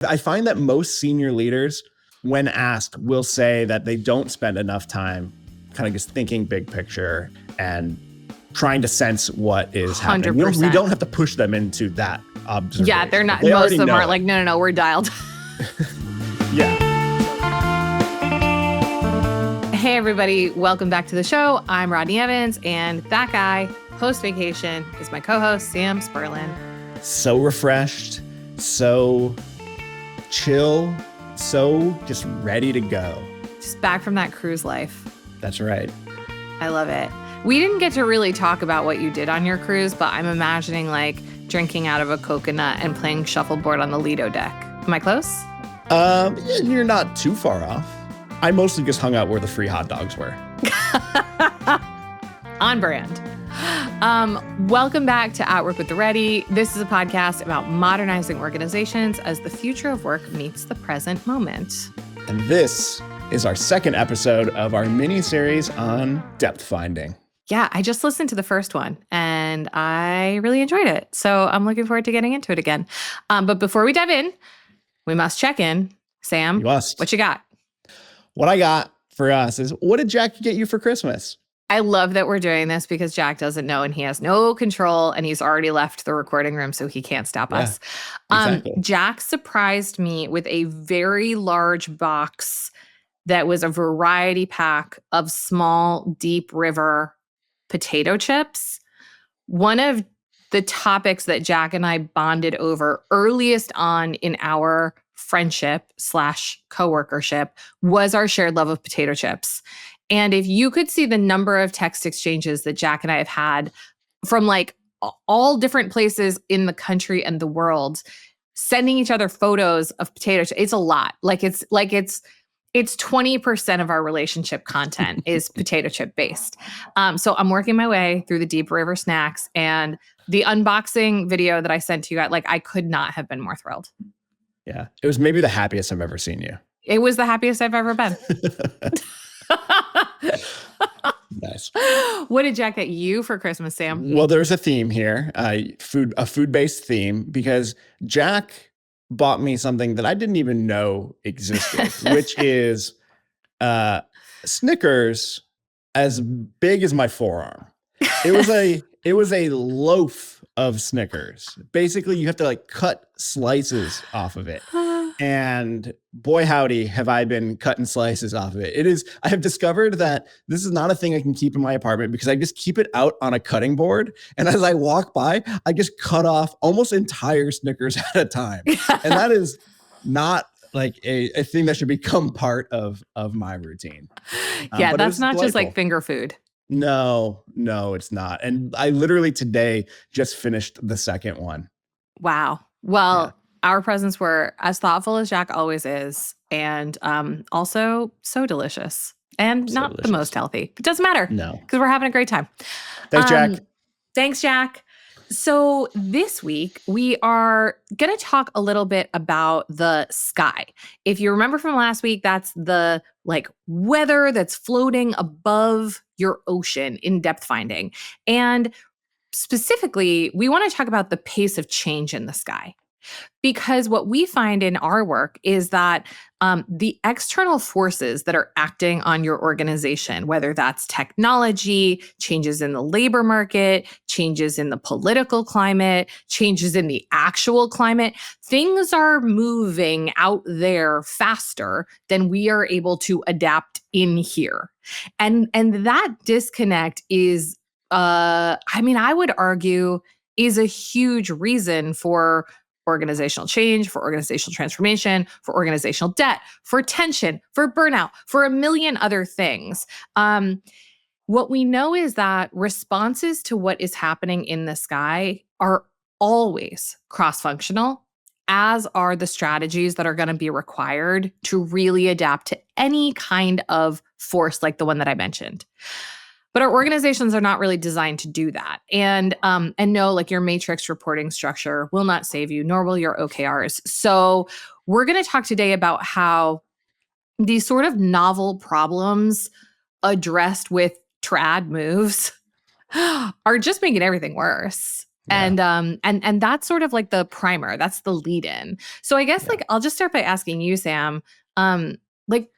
I find that most senior leaders, when asked, will say that they don't spend enough time kind of just thinking big picture and trying to sense what is happening. We don't have to push them into that observation. Yeah, they're not. Most of them aren't like, no, we're dialed. Yeah. Hey, everybody. Welcome back to the show. I'm Rodney Evans, and that guy, post-vacation, is my co-host, Sam Spurlin. So refreshed, so chill, so just ready to go. Just back from that cruise life. That's right. I love it. We didn't get to really talk about what you did on your cruise, but I'm imagining like drinking out of a coconut and playing shuffleboard on the Lido deck. Am I close? You're not too far off. I mostly just hung out where the free hot dogs were. On brand. Welcome back to At Work with the Ready. This is a podcast about modernizing organizations as the future of work meets the present moment. And this is our second episode of our miniseries on Depthfinding. Yeah, I just listened to the first one and I really enjoyed it. So I'm looking forward to getting into it again. But before we dive in, we must check in. Sam, You must. What you got? What I got for us is, what did Jack get you for Christmas? I love that we're doing this because Jack doesn't know and he has no control and he's already left the recording room, so he can't stop us. Exactly. Jack surprised me with a very large box that was a variety pack of small, Deep River potato chips. One of the topics that Jack and I bonded over earliest on in our friendship / coworkership was our shared love of potato chips. And if you could see the number of text exchanges that Jack and I have had from like all different places in the country and the world, sending each other photos of potato chips, it's a lot. It's 20% of our relationship content is potato chip based. So I'm working my way through the Deep River snacks, and the unboxing video that I sent to you, I could not have been more thrilled. Yeah, it was maybe the happiest I've ever seen you. It was the happiest I've ever been. Nice. What did Jack get you for Christmas, Sam? Well, there's a theme here, a food-based theme, because Jack bought me something that I didn't even know existed, which is Snickers as big as my forearm. It was a loaf of Snickers. Basically, you have to cut slices off of it. And boy, howdy, have I been cutting slices off of it. I have discovered that this is not a thing I can keep in my apartment because I just keep it out on a cutting board. And as I walk by, I just cut off almost entire Snickers at a time. And that is not a thing that should become part of my routine. Yeah, that's not delightful. Just like finger food. No, it's not. And I literally today just finished the second one. Wow. Well, yeah. Our presents were as thoughtful as Jack always is, and also so delicious and so not delicious. The most healthy. It doesn't matter. No. Because we're having a great time. Thanks, Jack. Thanks, Jack. So this week, we are going to talk a little bit about the sky. If you remember from last week, that's the weather that's floating above your ocean in Depthfinding. And specifically, we want to talk about the pace of change in the sky. Because what we find in our work is that the external forces that are acting on your organization, whether that's technology, changes in the labor market, changes in the political climate, changes in the actual climate, things are moving out there faster than we are able to adapt in here. And that disconnect is, I would argue, is a huge reason for organizational change, for organizational transformation, for organizational debt, for tension, for burnout, for a million other things. What we know is that responses to what is happening in the sky are always cross-functional, as are the strategies that are going to be required to really adapt to any kind of force like the one that I mentioned. But our organizations are not really designed to do that. And no, your matrix reporting structure will not save you, nor will your OKRs. So we're going to talk today about how these sort of novel problems addressed with trad moves are just making everything worse. Yeah. And that's sort of like the primer. That's the lead in. So I guess Yeah. like I'll just start by asking you, Sam, like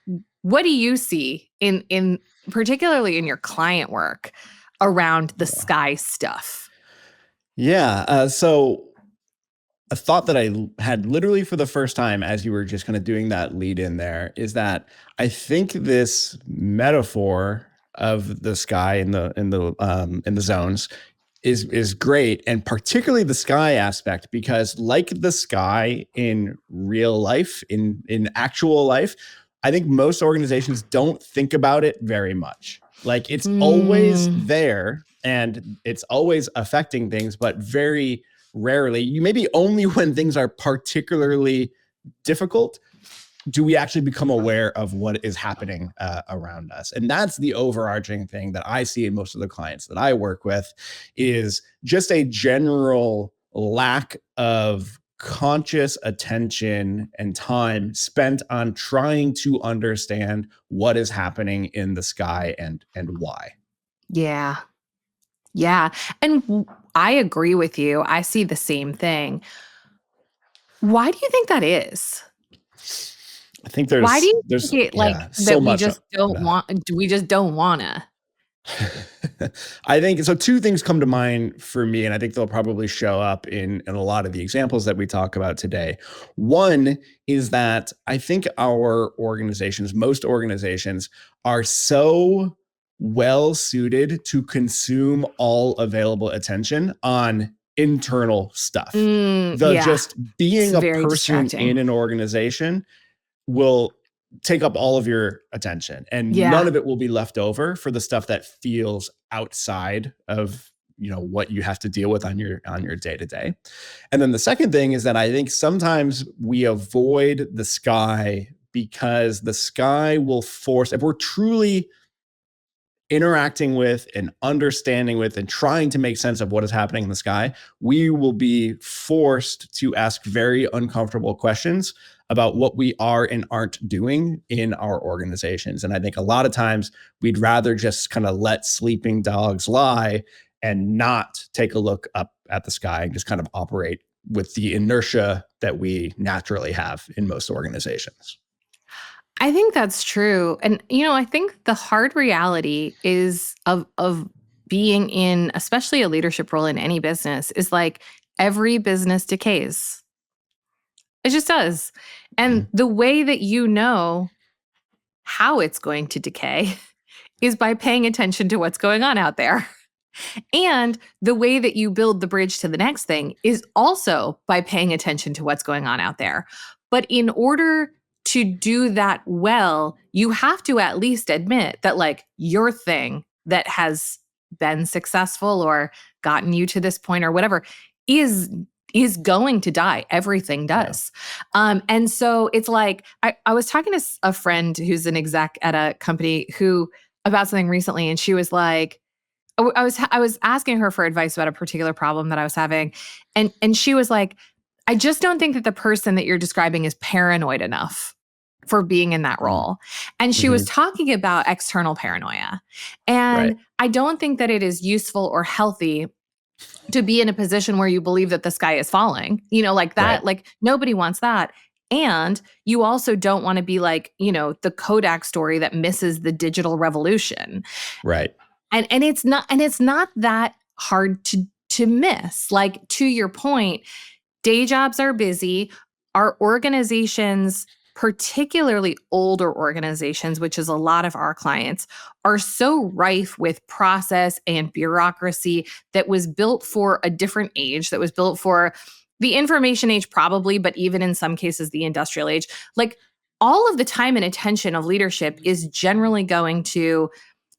what do you see in particularly in your client work around the sky stuff? Yeah. So a thought that I had literally for the first time as you were just kind of doing that lead in there is that I think this metaphor of the sky in the zones is great, and particularly the sky aspect, because like the sky in real life, in actual life, I think most organizations don't think about it very much. Like it's always Mm, there and it's always affecting things, but very rarely, you maybe only when things are particularly difficult do we actually become aware of what is happening around us. And that's the overarching thing that I see in most of the clients that I work with, is just a general lack of conscious attention and time spent on trying to understand what is happening in the sky and why. yeah. Yeah. I agree with you. I see the same thing. Why do you think that is? I think Why do you there's think it like yeah, so that we much just don't that. want we just don't wanna? I think so. Two things come to mind for me, and I think they'll probably show up in a lot of the examples that we talk about today. One is that I think our organizations, most organizations, are so well suited to consume all available attention on internal stuff. The Yeah. just It's being a very person distracting. in an organization will take up all of your attention, and Yeah. none of it will be left over for the stuff that feels outside of what you have to deal with on your day to day. And then the second thing is that I think sometimes we avoid the sky because the sky will force, if we're truly interacting with and understanding with and trying to make sense of what is happening in the sky, we will be forced to ask very uncomfortable questions about what we are and aren't doing in our organizations. And I think a lot of times we'd rather just kind of let sleeping dogs lie and not take a look up at the sky and just kind of operate with the inertia that we naturally have in most organizations. I think that's true. And I think the hard reality is of being in especially a leadership role in any business is like every business decays. It just does. And Mhm. the way that you know how it's going to decay is by paying attention to what's going on out there. And the way that you build the bridge to the next thing is also by paying attention to what's going on out there. But in order to do that well, you have to at least admit that, like, your thing that has been successful or gotten you to this point or whatever is going to die. Everything Yeah. does. And so it's like I was talking to a friend who's an exec at a company who about something recently, and she was like, I was asking her for advice about a particular problem that I was having, and she was like, "I just don't think that the person that you're describing is paranoid enough for being in that role." And she was Mm-hmm. talking about external paranoia. Right. And I don't think that it is useful or healthy to be in a position where you believe that the sky is falling, like Right. that, like nobody wants that. And you also don't want to be like, the Kodak story that misses the digital revolution. Right. And it's not that hard to miss. Like, to your point, day jobs are busy. Our organizations, particularly older organizations, which is a lot of our clients, are so rife with process and bureaucracy that was built for a different age, that was built for the information age, probably, but even in some cases, the industrial age. Like, all of the time and attention of leadership is generally going to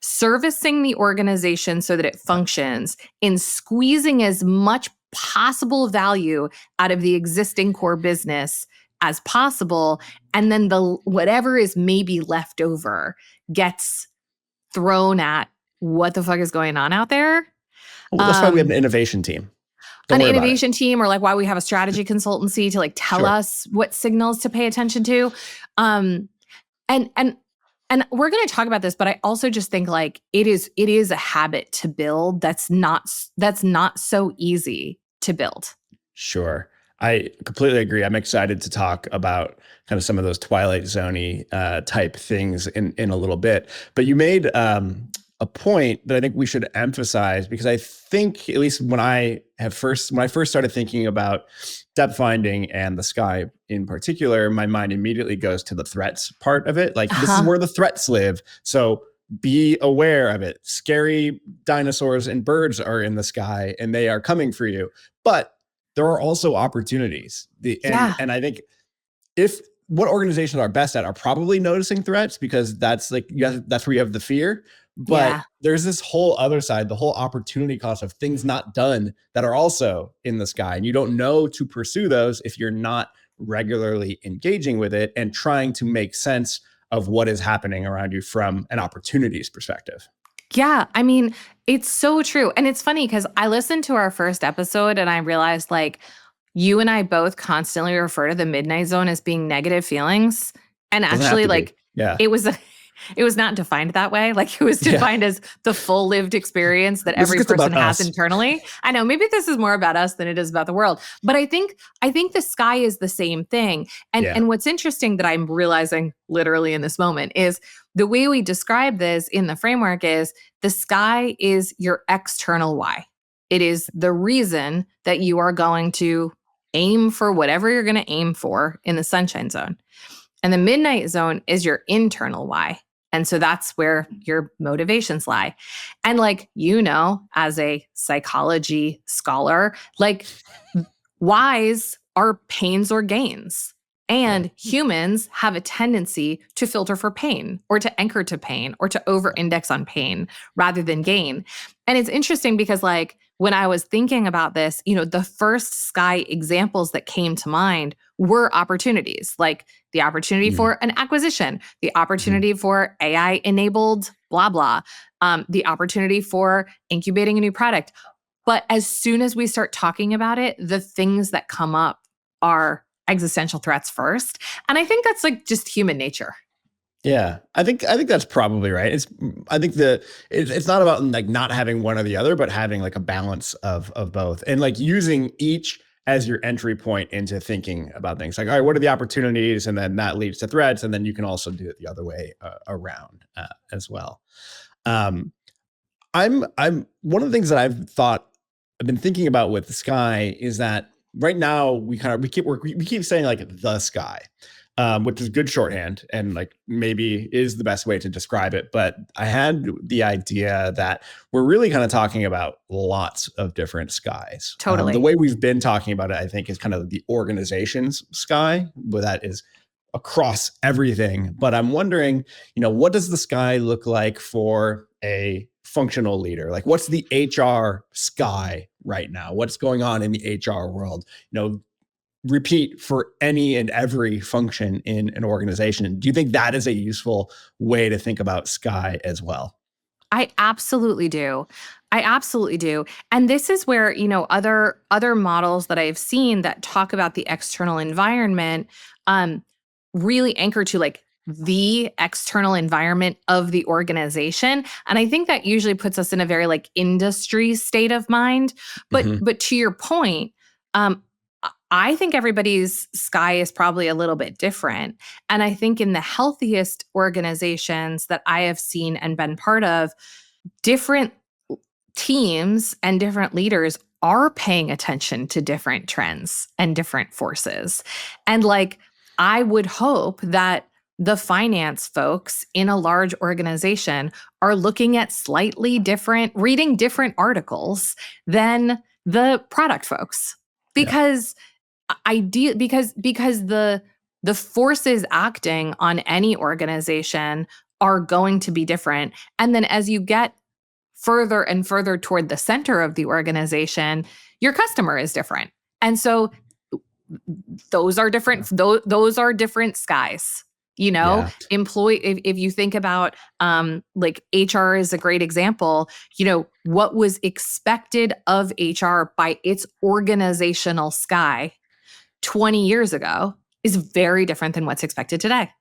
servicing the organization so that it functions, in squeezing as much possible value out of the existing core business as possible, and then the whatever is maybe left over gets thrown at what the fuck is going on out there. Well, that's why we have an um innovation team. Don't an worry about it. innovation team, or like why we have a strategy consultancy to like tell Sure. us what signals to pay attention to. um and we're going to talk about this, but I also just think like it is a habit to build that's not so easy. to build. Sure. I completely agree. I'm excited to talk about kind of some of those Twilight Zone type things in a little bit. But you made a point that I think we should emphasize, because I think, at least when I first started thinking about depth finding and the sky in particular, my mind immediately goes to the threats part of it. Like, this is Uh-huh. where the threats live. So be aware of it. Scary dinosaurs and birds are in the sky and they are coming for you. But there are also opportunities. Yeah. And I think, if what organizations are best at are probably noticing threats, because that's like, that's where you have the fear. But Yeah. there's this whole other side, the whole opportunity cost of things not done that are also in the sky. And you don't know to pursue those if you're not regularly engaging with it and trying to make sense of what is happening around you from an opportunities perspective. Yeah, I mean, it's so true. And it's funny because I listened to our first episode and I realized like you and I both constantly refer to the midnight zone as being negative feelings. And Doesn't have actually, to be. like Yeah. it was it was not defined that way. Like it was Yeah. defined as the full lived experience that This is every just person about has us. internally. I know maybe this is more about us than it is about the world. But I think the sky is the same thing. And Yeah. and what's interesting that I'm realizing literally in this moment is the way we describe this in the framework is the sky is your external why. It is the reason that you are going to aim for whatever you're going to aim for in the sunshine zone. And the midnight zone is your internal why. And so that's where your motivations lie. And like, as a psychology scholar, like whys are pains or gains. Yeah. And humans have a tendency to filter for pain or to anchor to pain or to over index on pain rather than gain. And it's interesting because, like, when I was thinking about this, the first sky examples that came to mind were opportunities, like the opportunity Mm. for an acquisition, the Mhm. opportunity for AI enabled blah, blah, the opportunity for incubating a new product. But as soon as we start talking about it, the things that come up are existential threats first. And I think that's like just human nature. Yeah, I think that's probably right. I think it's not about like not having one or the other, but having like a balance of both, and like using each as your entry point into thinking about things. Like, all right, what are the opportunities, and then that leads to threats, and then you can also do it the other way around as well. Um, I'm one of the things that I've been thinking about with the sky is that right now we keep saying like the sky, which is good shorthand and like maybe is the best way to describe it. But I had the idea that we're really kind of talking about lots of different skies. The Totally. way we've been talking about it, I think, is kind of the organization's sky, where that is across everything. But I'm wondering, what does the sky look like for a functional leader? Like, what's the HR sky right now? What's going on in the HR world? Repeat for any and every function in an organization. Do you think that is a useful way to think about sky as well? I absolutely do. I absolutely do. And this is where, other models that I've seen that talk about the external environment um really anchor to like the external environment of the organization. And I think that usually puts us in a very like industry state of mind. But Hmm. but to your point, I think everybody's sky is probably a little bit different. And I think in the healthiest organizations that I have seen and been part of, different teams and different leaders are paying attention to different trends and different forces. And like, I would hope that the finance folks in a large organization are looking at slightly different, reading different articles than the product folks. Yeah. Because because the forces acting on any organization are going to be different. And then as you get further and further toward the center of the organization, your customer is different. And so those are different, those are different skies. Yeah. Employee, if you think about like HR is a great example, what was expected of HR by its organizational sky 20 years ago is very different than what's expected today.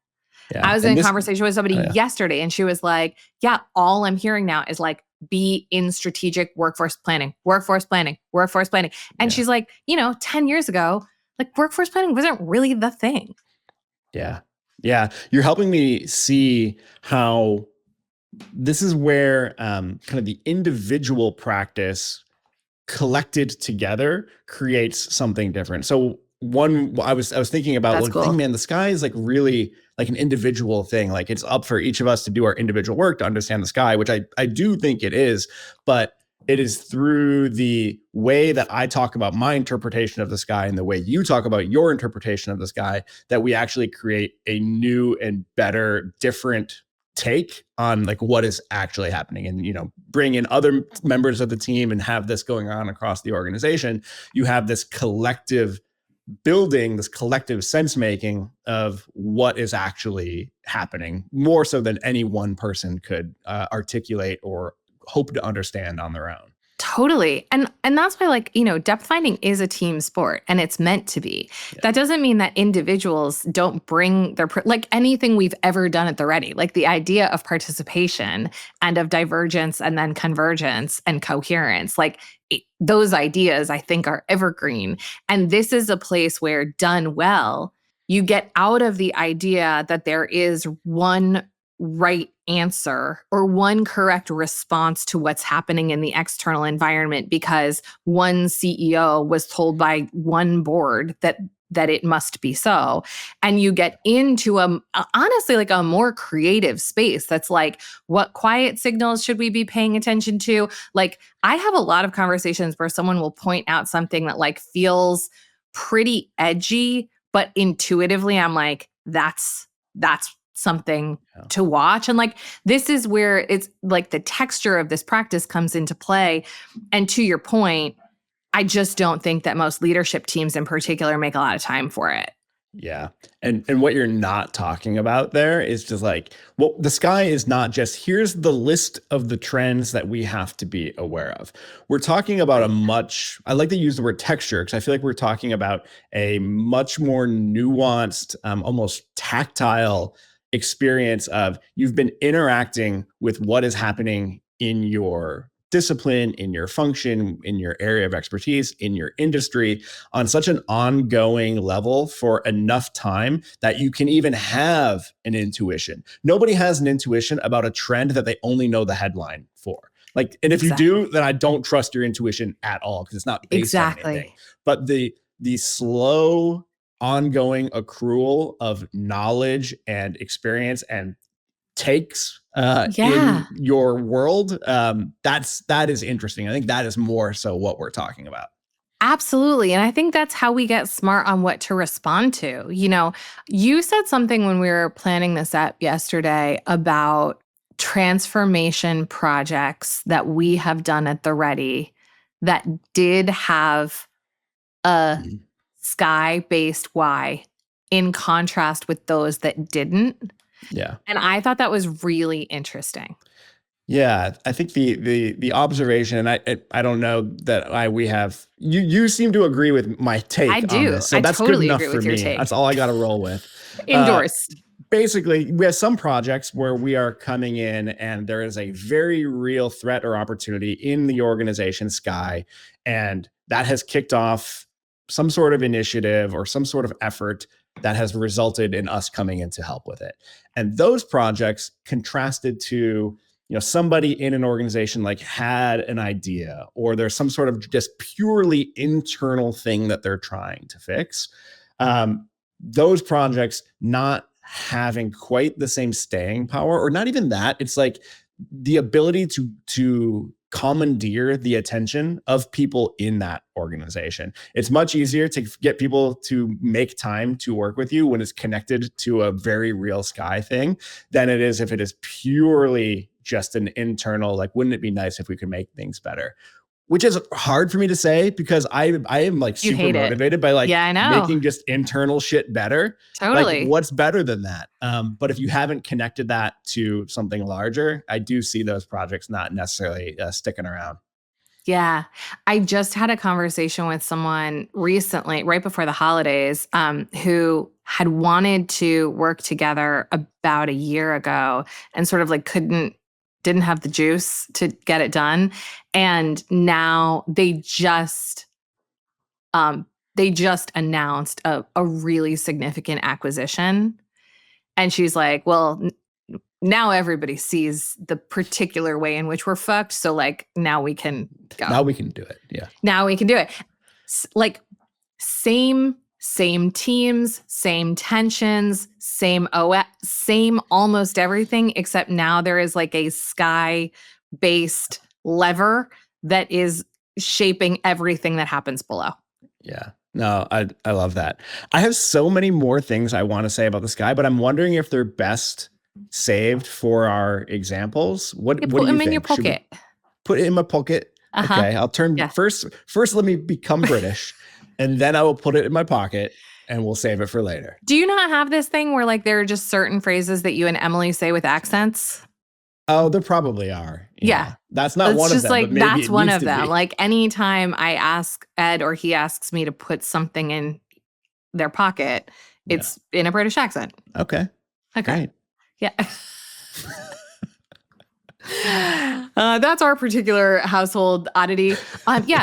I Yeah. was in And a this, conversation with somebody oh, yeah. yesterday and she was like, yeah, all I'm hearing now is like be in strategic workforce planning. And she's like, 10 years ago, like workforce planning wasn't really the thing. Yeah. Yeah. You're helping me see how this is where kind of the individual practice collected together creates something different. So I was thinking about That's like, cool. man, the sky is like really like an individual thing. Like it's up for each of us to do our individual work to understand the sky, which I do think it is, but it is through the way that I talk about my interpretation of the sky and the way you talk about your interpretation of the sky that we actually create a new and better, different take on like what is actually happening, and bring in other members of the team and have this going on across the organization. You have this collective building, this collective sense making of what is actually happening, more so than any one person could articulate or hope to understand on their own. Totally. And that's why, like, depth finding is a team sport, and it's meant to be. Yeah. That doesn't mean that individuals don't bring like anything we've ever done at the Ready, like the idea of participation and of divergence and then convergence and coherence, like those ideas I think are evergreen. And this is a place where, done well, you get out of the idea that there is one right answer or one correct response to what's happening in the external environment because one CEO was told by one board that it must be so. And you get into honestly like a more creative space that's like, what quiet signals should we be paying attention to? Like, I have a lot of conversations where someone will point out something that like feels pretty edgy, but intuitively I'm like, that's something to watch. And like, this is where it's like the texture of this practice comes into play. And to your point, I just don't think that most leadership teams in particular make a lot of time for it. Yeah. And what you're not talking about there is just like, well, the sky is not just here's the list of the trends that we have to be aware of. We're talking about I like to use the word texture because I feel like we're talking about a much more nuanced, almost tactile experience of you've been interacting with what is happening in your discipline, in your function, in your area of expertise, in your industry on such an ongoing level for enough time that you can even have an intuition. Nobody has an intuition about a trend that they only know the headline for. Like, and if you do, then I don't trust your intuition at all because it's not based on anything. But the slow ongoing accrual of knowledge and experience and takes in your world, that is interesting. I think that is more so what we're talking about. Absolutely. And I think that's how we get smart on what to respond to. You said something when we were planning this app yesterday about transformation projects that we have done at the Ready that did have a sky-based why in contrast with those that didn't. Yeah. And I thought that was really interesting. Yeah, I think the observation, and I don't know that we have you seem to agree with my take I do. on this, so that's totally good enough agree for with your me. take. That's all I got to roll with. Endorsed. Basically, we have some projects where we are coming in and there is a very real threat or opportunity in the organization sky, and that has kicked off some sort of initiative or some sort of effort that has resulted in us coming in to help with it. And those projects contrasted to somebody in an organization like had an idea, or there's some sort of just purely internal thing that they're trying to fix. Those projects not having quite the same staying power, or not even that. It's like the ability to commandeer the attention of people in that organization. It's much easier to get people to make time to work with you when it's connected to a very real sky thing than it is if it is purely just an internal, like, wouldn't it be nice if we could make things better? Which is hard for me to say because I am like super motivated by like making just internal shit better. Totally. Like, what's better than that? But if you haven't connected that to something larger, I do see those projects not necessarily sticking around. Yeah. I just had a conversation with someone recently, right before the holidays, who had wanted to work together about a year ago and sort of like couldn't didn't have the juice to get it done. And now they just announced a really significant acquisition. And she's like, well, now everybody sees the particular way in which we're fucked. So like now we can go. Now we can do it. Yeah. Now we can do it. Like same teams, same tensions, same almost everything, except now there is like a sky-based lever that is shaping everything that happens below. Yeah. No, I love that. I have so many more things I want to say about the sky, but I'm wondering if they're best saved for our examples. What do you put them think? in your pocket. Put it in my pocket. Uh-huh. Okay, I'll turn first. Let me become British, and then I will put it in my pocket, and we'll save it for later. Do you not have this thing where like there are just certain phrases that you and Emily say with accents? Oh, there probably are. Yeah. That's not one of them. Like, but maybe that's one of them. Be. Like anytime I ask Ed or he asks me to put something in their pocket, it's in a British accent. Okay. Great. Yeah. That's our particular household oddity.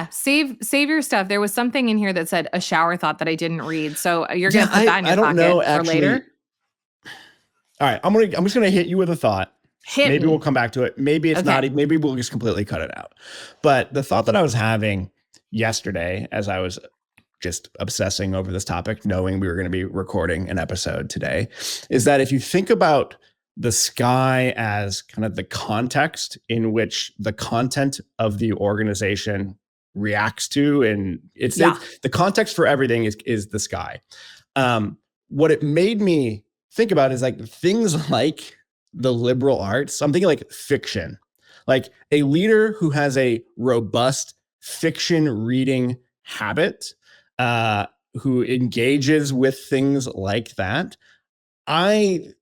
Save your stuff. There was something in here that said a shower thought that I didn't read. So you're gonna put that in your pocket for later. All right, I'm just gonna hit you with a thought. Maybe we'll come back to it. Maybe it's not. Maybe we'll just completely cut it out. But the thought that I was having yesterday, as I was just obsessing over this topic, knowing we were going to be recording an episode today, is that if you think about the sky as kind of the context in which the content of the organization reacts to, and it's the context for everything is the sky. What it made me think about is like things like the liberal arts. I'm thinking like fiction, like a leader who has a robust fiction reading habit, who engages with things like that. I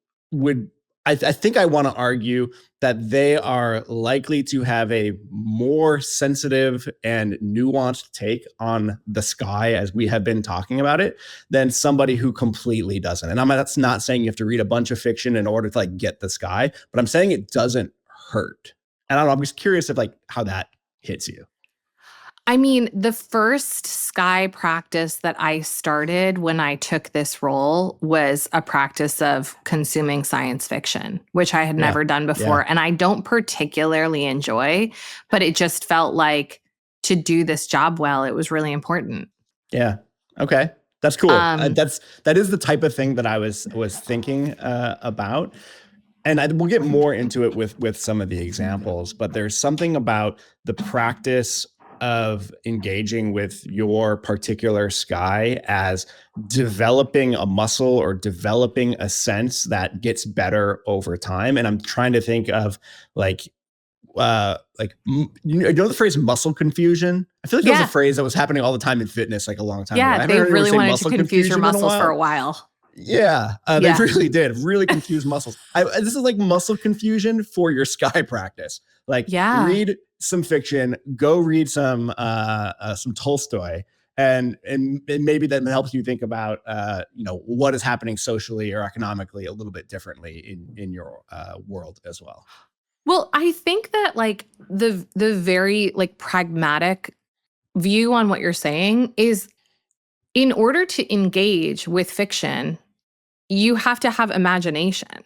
think I want to argue that they are likely to have a more sensitive and nuanced take on the sky as we have been talking about it than somebody who completely doesn't. And that's not saying you have to read a bunch of fiction in order to like get the sky, but I'm saying it doesn't hurt. And I don't know, I'm just curious if like how that hits you. I mean, the first sky practice that I started when I took this role was a practice of consuming science fiction, which I had never done before. And I don't particularly enjoy, but it just felt like to do this job well, it was really important. Yeah. Okay. That's cool. That is the type of thing that I was thinking about. And we'll get more into it with some of the examples, but there's something about the practice of engaging with your particular sky as developing a muscle or developing a sense that gets better over time. And I'm trying to think of you know the phrase muscle confusion? I feel like that was a phrase that was happening all the time in fitness like a long time ago. Yeah, they really wanted to confuse your muscles for a while. Yeah, they really did. Really confuse muscles. This is like muscle confusion for your sky practice. Like read some fiction, go read some Tolstoy, and maybe that helps you think about what is happening socially or economically a little bit differently in your world as well. Well, I think that like the very like pragmatic view on what you're saying is in order to engage with fiction, you have to have imagination.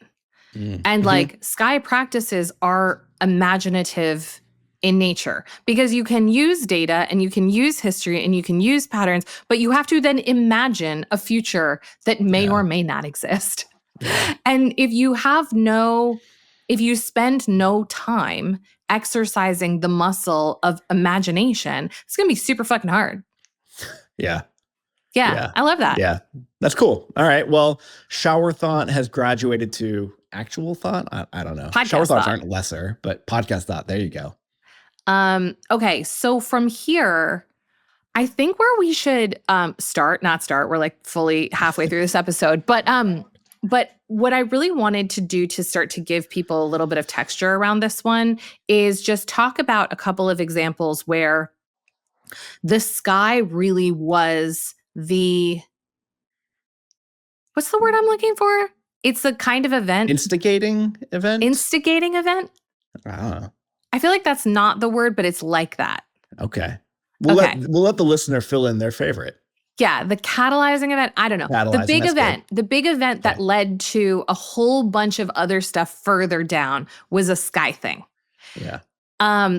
And like sky practices are imaginative in nature because you can use data and you can use history and you can use patterns, but you have to then imagine a future that may or may not exist. And if you spend no time exercising the muscle of imagination, it's going to be super fucking hard. Yeah, I love that. Yeah, that's cool. All right. Well, shower thought has graduated to actual thought. I don't know. Podcast shower thoughts thought aren't lesser, but podcast thought. There you go. Okay. So from here, I think where we should not start. We're like fully halfway through this episode, but what I really wanted to do to start to give people a little bit of texture around this one is just talk about a couple of examples where the sky really was what's the word I'm looking for? It's the kind of event. Instigating event? Ah, I feel like that's not the word, but it's like that. okay. Okay. We'll let the listener fill in their favorite. Yeah, the catalyzing event, I don't know. Catalyzing, that's good. The big event that Okay. led to a whole bunch of other stuff further down was a sky thing. Yeah.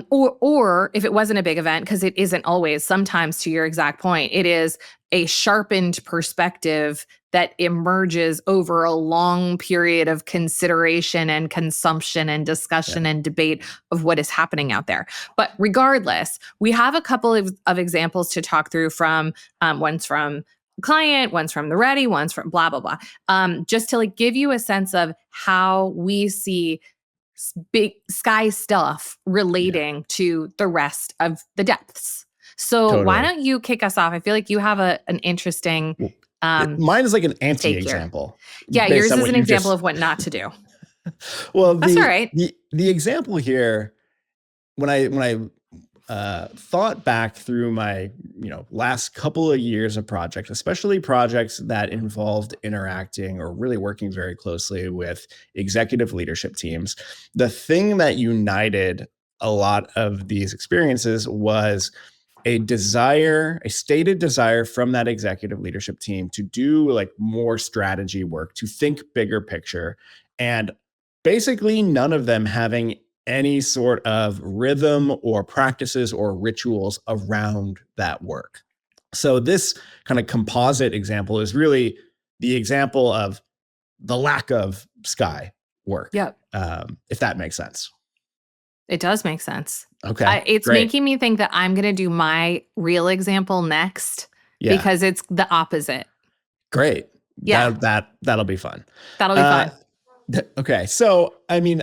Or if it wasn't a big event, because it isn't always, sometimes to your exact point, it is a sharpened perspective that emerges over a long period of consideration and consumption and discussion Yeah. and debate of what is happening out there. But regardless, we have a couple of examples to talk through from one's from client, one's from the ready, one's from blah, blah, blah. Just to like give you a sense of how we see big sky stuff relating to the rest of the depths. So why Totally. don't you kick us off? I feel like you have an interesting Well, um, mine is like an take here. anti-example Yeah, based yours on is what an you example just. of what not to do. Well, That's all right. the example here, when I thought back through my last couple of years of projects, especially projects that involved interacting or really working very closely with executive leadership teams, the thing that united a lot of these experiences was a stated desire from that executive leadership team to do like more strategy work, to think bigger picture, and basically none of them having any sort of rhythm or practices or rituals around that work. So this kind of composite example is really the example of the lack of sky work, Yep. if that makes sense. It does make sense. Okay, It's great. making me think that I'm going to do my real example next Yeah, because it's the opposite. great. Yeah. That'll be fun. That'll be Uh, fun. okay, so I mean,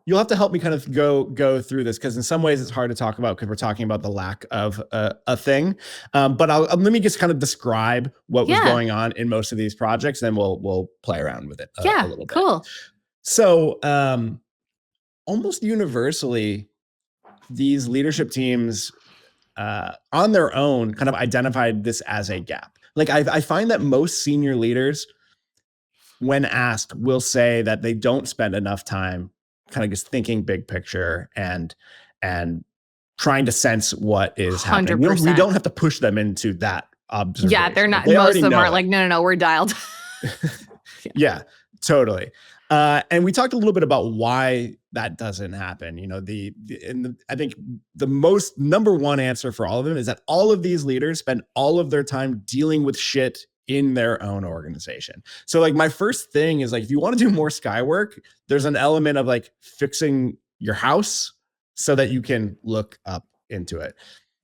you'll have to help me kind of go through this because in some ways it's hard to talk about because we're talking about the lack of a thing. But let me just kind of describe what was Yeah. going on in most of these projects, then we'll play around with it a Yeah. little bit. Cool. So almost universally, these leadership teams on their own kind of identified this as a gap. Like I find that most senior leaders, when asked, will say that they don't spend enough time kind of just thinking big picture and trying to sense what is happening. We 100%. don't have to push them into that observation. Yeah, they're not. They Most of them know aren't it. like, no, we're dialed. Yeah, totally. And we talked a little bit about why that doesn't happen. I think the most number one answer for all of them is that all of these leaders spend all of their time dealing with shit in their own organization. So like my first thing is like, if you want to do more sky work, there's an element of like fixing your house so that you can look up into it.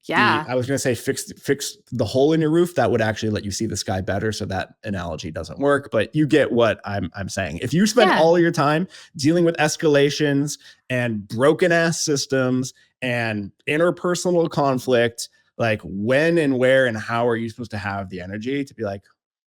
Yeah. I was going to say fix the hole in your roof. That would actually let you see the sky better. So that analogy doesn't work, but you get what I'm saying. If you spend all of your time dealing with escalations and broken ass systems and interpersonal conflict, like when and where and how are you supposed to have the energy to be like,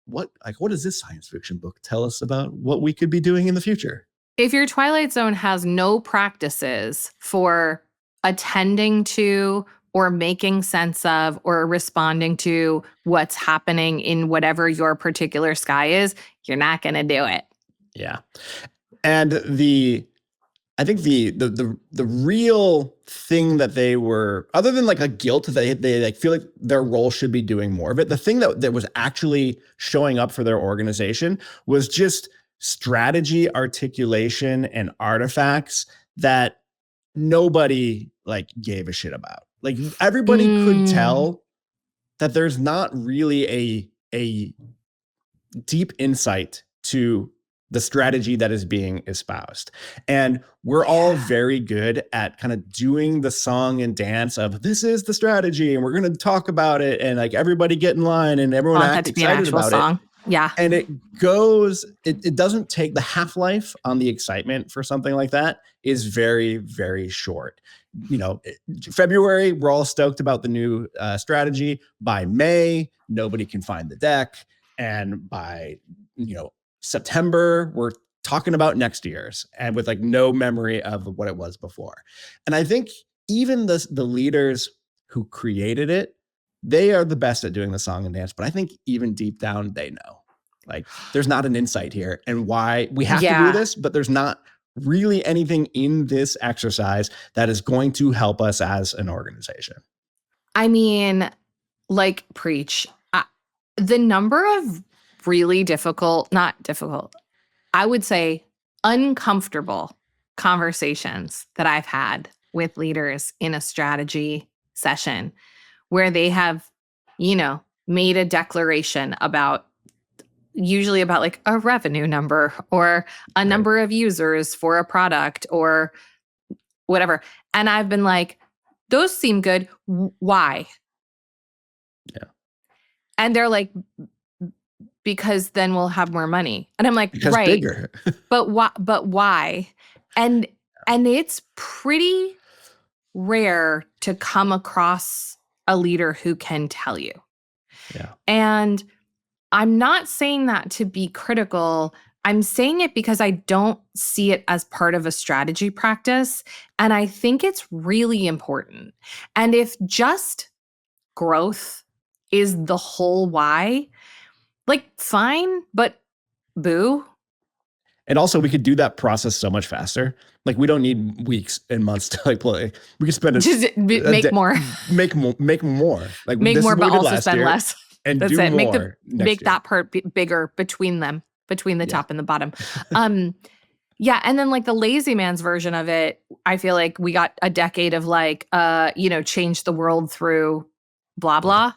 what does this science fiction book tell us about what we could be doing in the future? If your Twilight Zone has no practices for attending to or making sense of or responding to what's happening in whatever your particular sky is, you're not going to do it. Yeah. And I think the real thing that they were, other than like a guilt, they like feel like their role should be doing more of it. The thing that was actually showing up for their organization was just strategy, articulation, and artifacts that nobody like gave a shit about. Like everybody could tell that there's not really a deep insight to the strategy that is being espoused. And we're all very good at kind of doing the song and dance of this is the strategy and we're going to talk about it and like everybody get in line and everyone act excited about it. Yeah. And it doesn't take the half-life on the excitement for something like that is very, very short. February, we're all stoked about the new strategy. By May, nobody can find the deck. And by, September, we're talking about next year's and with like no memory of what it was before. And I think even the leaders who created it, they are the best at doing the song and dance. But I think even deep down, they know like there's not an insight here and why we have to do this, but there's not really anything in this exercise that is going to help us as an organization. I mean, like, preach. The number of really not difficult, I would say uncomfortable conversations that I've had with leaders in a strategy session where they have, made a declaration usually about like a revenue number or a number of users for a product or whatever. And I've been like, those seem good. Why? Yeah. And they're like, because then we'll have more money. And I'm like, because right. Bigger. But why? And it's pretty rare to come across a leader who can tell you. Yeah. And I'm not saying that to be critical. I'm saying it because I don't see it as part of a strategy practice. And I think it's really important. And if just growth is the whole why, like, fine, but boo. And also, we could do that process so much faster. Like, we don't need weeks and months to like play. We could spend make more. Make more. Like, make more, but also spend less. And that's do it. more. Make that part bigger between them, between the top and the bottom. Yeah, and then like the lazy man's version of it, I feel like we got a decade of like, change the world through blah blah,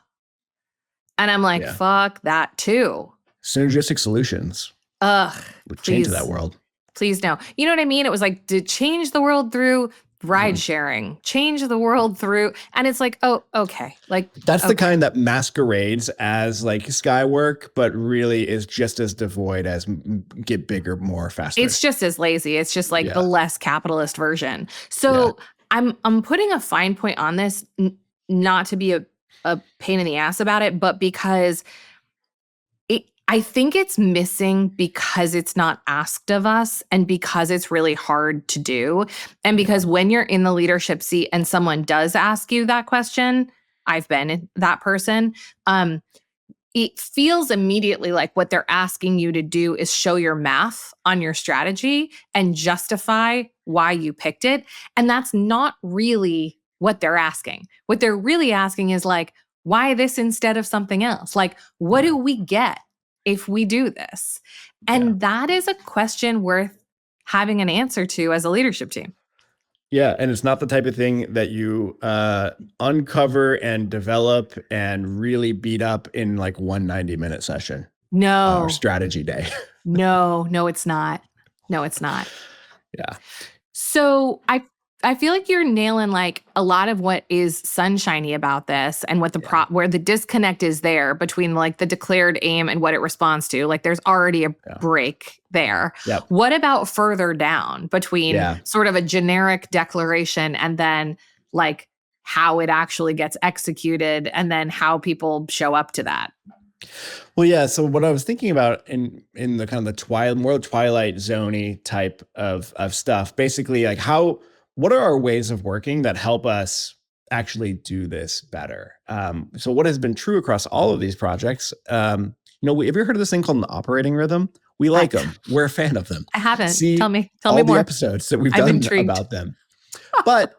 and I'm like, fuck that too. Synergistic solutions. Would change that world. Please no. You know what I mean? It was like to change the world through ride sharing, change the world through, and it's like, oh, okay. Like that's the kind that masquerades as like sky work, but really is just as devoid as get bigger, more faster. It's just as lazy. It's just like the less capitalist version. So I'm putting a fine point on this, not to be a pain in the ass about it, but because I think it's missing because it's not asked of us and because it's really hard to do. And because when you're in the leadership seat and someone does ask you that question, I've been that person, it feels immediately like what they're asking you to do is show your math on your strategy and justify why you picked it. And that's not really what they're asking. What they're really asking is like, why this instead of something else? Like, what do we get if we do this? And that is a question worth having an answer to as a leadership team. Yeah. And it's not the type of thing that you uncover and develop and really beat up in like one 90-minute session. No. Or strategy day. No, it's not. No, it's not. Yeah. So I feel like you're nailing like a lot of what is sunshiny about this and what where the disconnect is there between like the declared aim and what it responds to. Like there's already a break there. Yep. What about further down between sort of a generic declaration and then like how it actually gets executed and then how people show up to that? Well, yeah. So what I was thinking about in the kind of the more Twilight Zone-y type of stuff, basically like what are our ways of working that help us actually do this better? So what has been true across all of these projects, have you ever heard of this thing called an operating rhythm? We like them. We're a fan of them. I haven't. Tell me all more. the episodes that we've done about them. But,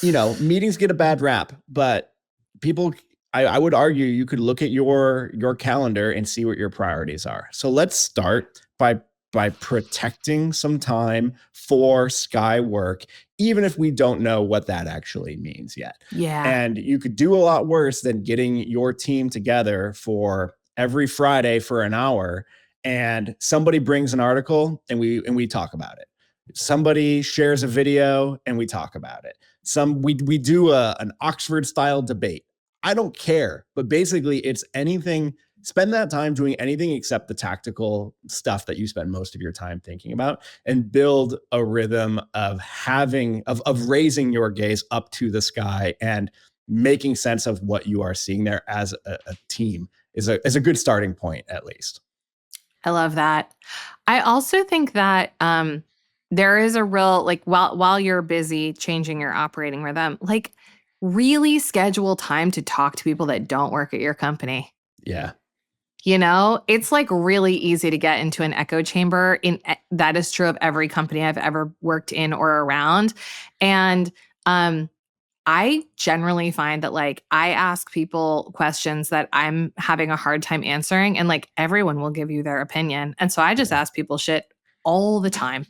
meetings get a bad rap, but people, I would argue you could look at your calendar and see what your priorities are. So let's start by protecting some time for sky work, even if we don't know what that actually means yet. Yeah. And you could do a lot worse than getting your team together for every Friday for an hour and somebody brings an article and we talk about it. Somebody shares a video and we talk about it. We do an Oxford style debate. I don't care, but basically it's anything. Spend that time doing anything except the tactical stuff that you spend most of your time thinking about, and build a rhythm of raising your gaze up to the sky and making sense of what you are seeing there as a team is a good starting point, at least. I love that. I also think that there is a real, like, while you're busy changing your operating rhythm, like really schedule time to talk to people that don't work at your company. Yeah. It's like really easy to get into an echo chamber. That is true of every company I've ever worked in or around. And I generally find that like I ask people questions that I'm having a hard time answering, and like everyone will give you their opinion. And so I just Yeah. ask people shit all the time.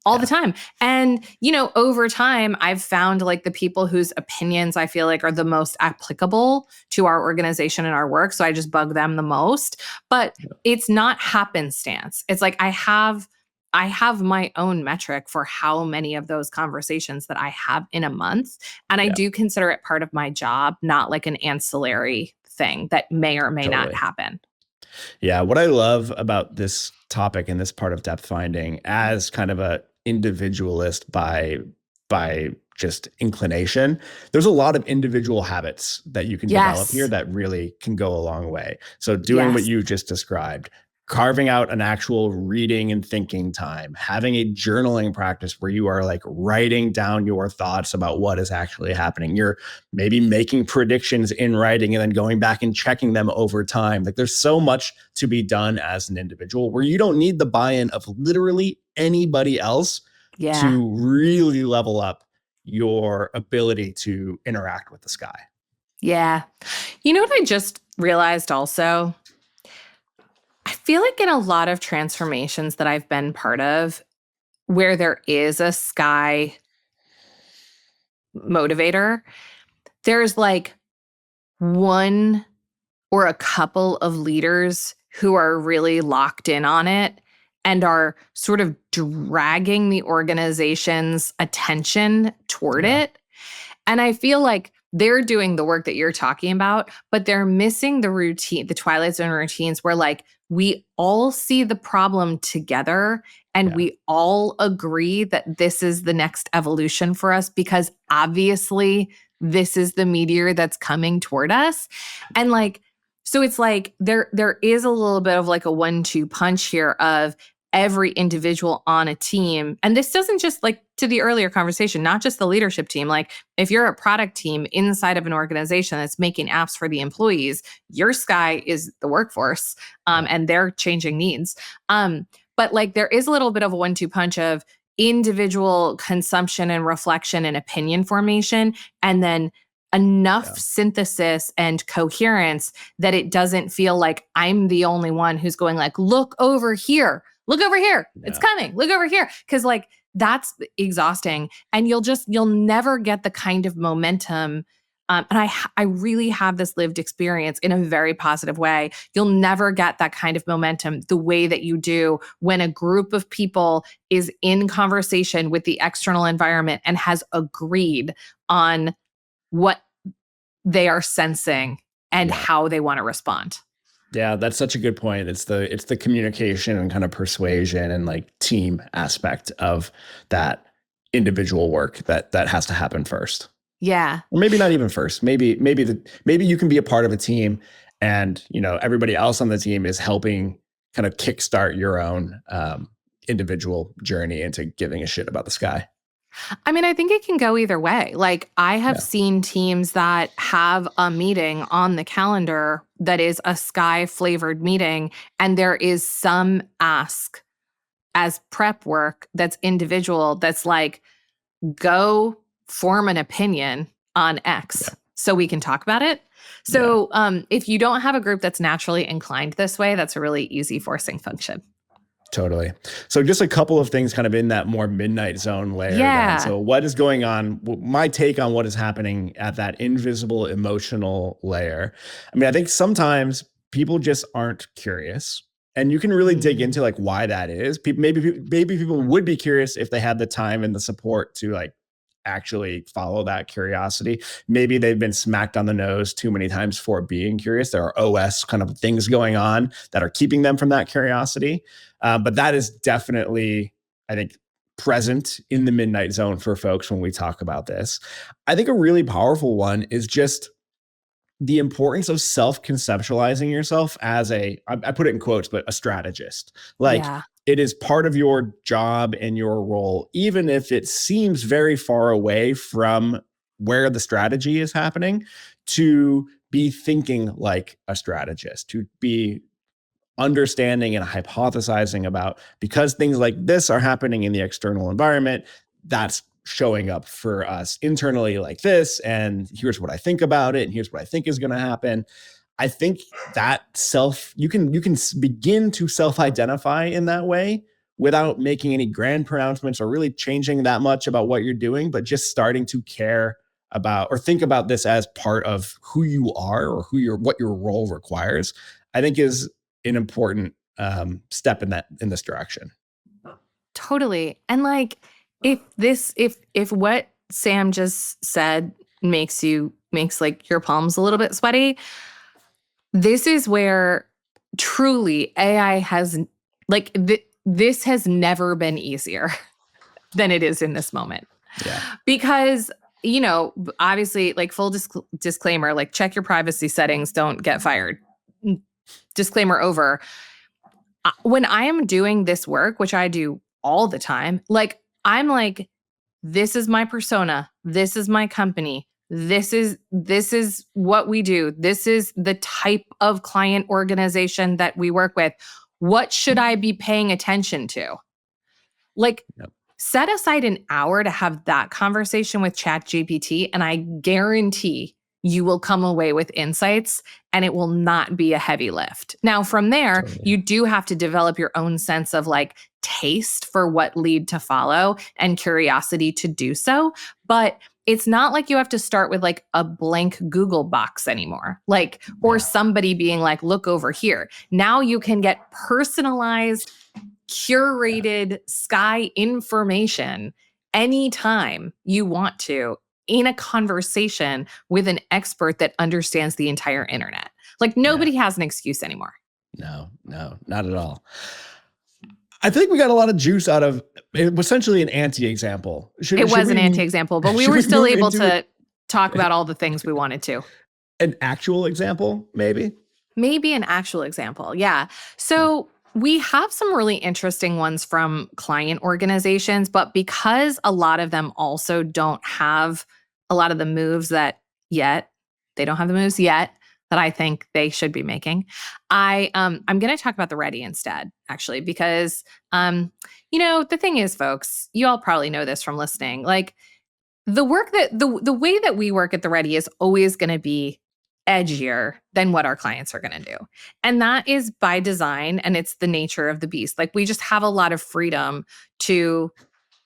All the Yeah. time. And, over time, I've found like the people whose opinions I feel like are the most applicable to our organization and our work. So I just bug them the most. But it's not happenstance. It's like I have my own metric for how many of those conversations that I have in a month. And I Yeah. do consider it part of my job, not like an ancillary thing that may or may not Totally. happen. Yeah, what I love about this topic and this part of depth finding as kind of a individualist by just inclination, there's a lot of individual habits that you can develop here Yes. that really can go a long way. So doing what Yes. you just described, carving out an actual reading and thinking time, having a journaling practice where you are like writing down your thoughts about what is actually happening. You're maybe making predictions in writing and then going back and checking them over time. Like there's so much to be done as an individual where you don't need the buy-in of literally anybody else Yeah. to really level up your ability to interact with the sky. Yeah. You know what I just realized also? I feel like in a lot of transformations that I've been part of, where there is a sky motivator, there's like one or a couple of leaders who are really locked in on it and are sort of dragging the organization's attention toward Yeah. it. And I feel like they're doing the work that you're talking about, but they're missing the routine, the Twilight Zone routines where like we all see the problem together and Yeah. we all agree that this is the next evolution for us because obviously this is the meteor that's coming toward us. And like, so it's like there is a little bit of like a 1-2 punch here of every individual on a team. And this doesn't just like to the earlier conversation, not just the leadership team. Like if you're a product team inside of an organization that's making apps for the employees, your sky is the workforce, Yeah. and they're changing needs. But like there is a little bit of a 1-2 punch of individual consumption and reflection and opinion formation, and then enough Yeah. synthesis and coherence that it doesn't feel like I'm the only one who's going like, look over here. Look over here. It's Yeah. coming. Look over here. Cause like that's exhausting. And you'll never get the kind of momentum. And I really have this lived experience in a very positive way. You'll never get that kind of momentum the way that you do when a group of people is in conversation with the external environment and has agreed on what they are sensing and Yeah. how they want to respond. Yeah, that's such a good point. It's the communication and kind of persuasion and like team aspect of that individual work that has to happen first. Yeah. Or maybe not even first. Maybe you can be a part of a team and everybody else on the team is helping kind of kickstart your own individual journey into giving a shit about the sky. I mean, I think it can go either way. Like, I have Yeah. seen teams that have a meeting on the calendar that is a sky flavored meeting, and there is some ask as prep work that's individual that's like, go form an opinion on X Yeah. so we can talk about it. Yeah. So, if you don't have a group that's naturally inclined this way, that's a really easy forcing function. Totally. So just a couple of things kind of in that more midnight zone layer then. Yeah. So what is going on? My take on what is happening at that invisible emotional layer. I mean, I think sometimes people just aren't curious. And you can really dig into like why that is. Maybe people would be curious if they had the time and the support to like actually follow that curiosity. Maybe they've been smacked on the nose too many times for being curious. There are OS kind of things going on that are keeping them from that curiosity. But that is definitely, I think, present in the midnight zone for folks when we talk about this. I think a really powerful one is just the importance of self-conceptualizing yourself as I put it in quotes, but a strategist. Like Yeah. it is part of your job and your role, even if it seems very far away from where the strategy is happening, to be thinking like a strategist, to be understanding and hypothesizing about, because things like this are happening in the external environment, that's showing up for us internally like this. And here's what I think about it. And here's what I think is going to happen. I think that you can begin to self-identify in that way without making any grand pronouncements or really changing that much about what you're doing, but just starting to care about or think about this as part of who you are or what your role requires, I think is an important step in this direction. Totally. And like, if what Sam just said makes like your palms a little bit sweaty, this is where truly AI has like this has never been easier than it is in this moment. Yeah. Because, obviously, like full disclaimer, like check your privacy settings, don't get fired. Disclaimer over. When I am doing this work, which I do all the time, like I'm like, this is my persona. This is my company. This is what we do. This is the type of client organization that we work with. What should I be paying attention to? Like, set aside an hour to have that conversation with ChatGPT, and I guarantee you will come away with insights, and it will not be a heavy lift. Now, from there, totally, you do have to develop your own sense of like taste for what lead to follow and curiosity to do so. But it's not like you have to start with like a blank Google box anymore, like, or somebody being like, look over here. Now you can get personalized, curated sky information anytime you want to in a conversation with an expert that understands the entire internet. Like nobody has an excuse anymore. No, not at all. I think we got a lot of juice out of it. Was essentially an anti-example. It was an anti-example, but we were still able to talk about all the things we wanted to. An actual example, maybe? Maybe an actual example, yeah. So we have some really interesting ones from client organizations, but because a lot of them also don't have a lot of the moves that I think they should be making. I'm going to talk about the Ready instead, actually, because, the thing is, folks, you all probably know this from listening. Like the work that the way that we work at the Ready is always going to be edgier than what our clients are going to do. And that is by design. And it's the nature of the beast. Like we just have a lot of freedom to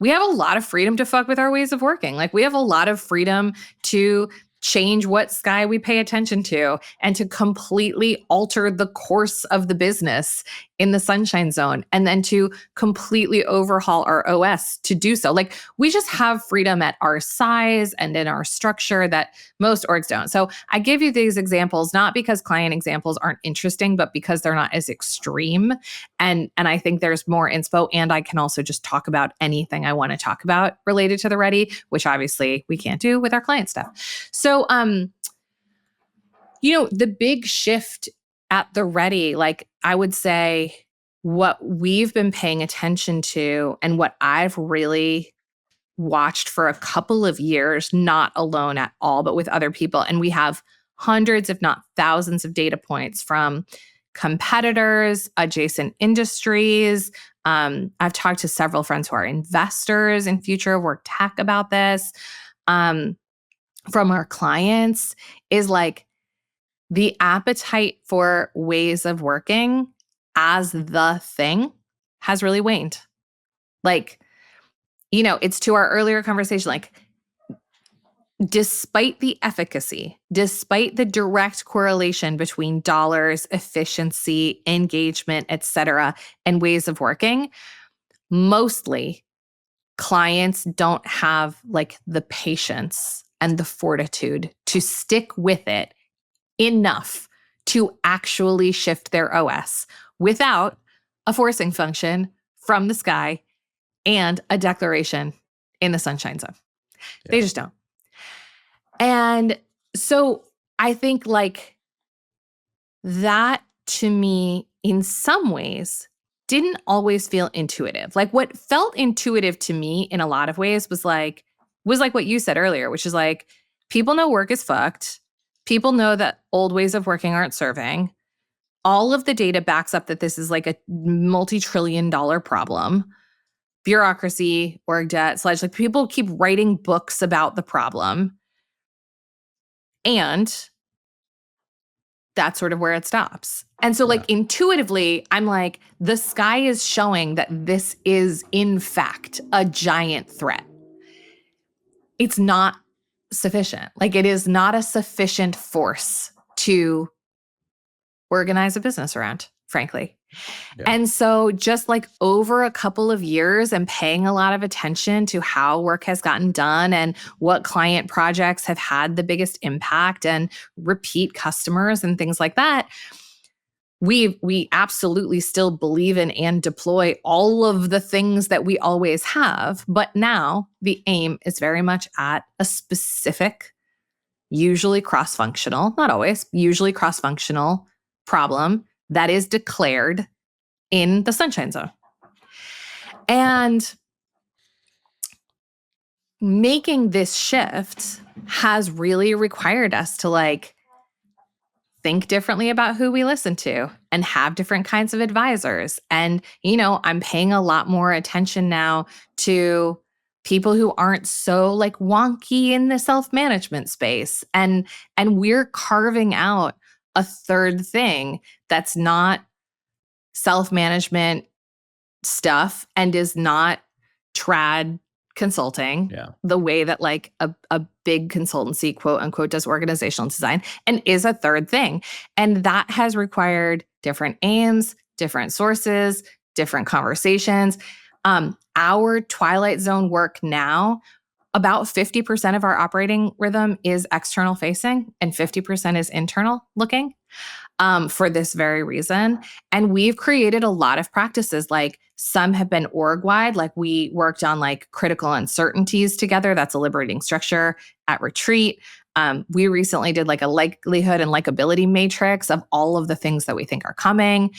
fuck with our ways of working. Like we have a lot of freedom to change what sky we pay attention to and to completely alter the course of the business in the Sunshine Zone and then to completely overhaul our OS to do so. Like we just have freedom at our size and in our structure that most orgs don't. So I give you these examples, not because client examples aren't interesting, but because they're not as extreme. And I think there's more inspo, and I can also just talk about anything I want to talk about related to the Ready, which obviously we can't do with our client stuff. So, the big shift at the Ready, like I would say what we've been paying attention to and what I've really watched for a couple of years, not alone at all, but with other people. And we have hundreds, if not thousands of data points from competitors, adjacent industries. I've talked to several friends who are investors in future of work tech about this. From our clients is like the appetite for ways of working as the thing has really waned. Like, it's to our earlier conversation, like despite the efficacy, despite the direct correlation between dollars, efficiency, engagement, et cetera, and ways of working, mostly clients don't have like the patience and the fortitude to stick with it enough to actually shift their OS without a forcing function from the sky and a declaration in the Sunshine Zone. Yeah. They just don't. And so I think like that to me, in some ways, didn't always feel intuitive. Like what felt intuitive to me in a lot of ways was like what you said earlier, which is like, people know work is fucked. People know that old ways of working aren't serving. all of the data backs up that this is like a multi-trillion-dollar problem. Bureaucracy, org debt, sludge, like people keep writing books about the problem. And that's sort of where it stops. And so like intuitively, I'm like, the sky is showing that this is in fact a giant threat. It's not sufficient. Like it is not a sufficient force to organize a business around, frankly. Yeah. And so just like over a couple of years and paying a lot of attention to how work has gotten done and what client projects have had the biggest impact and repeat customers and things like that, we absolutely still believe in and deploy all of the things that we always have. But now the aim is very much at a specific, usually cross-functional, not always, usually cross-functional problem that is declared in the Sunshine Zone. And making this shift has really required us to like think differently about who we listen to and have different kinds of advisors. And, you know, I'm paying a lot more attention now to people who aren't so like wonky in the self-management space. And we're carving out a third thing that's not self-management stuff and is not trad consulting the way that like a big consultancy, quote unquote, does organizational design, and is a third thing. And that has required different aims, different sources, different conversations. Our Twilight Zone work now, about 50% of our operating rhythm is external facing and 50% is internal looking. For this very reason. And we've created a lot of practices, like some have been org-wide, like we worked on like critical uncertainties together. That's a liberating structure at retreat. We recently did like a likelihood and likability matrix of all of the things that we think are coming.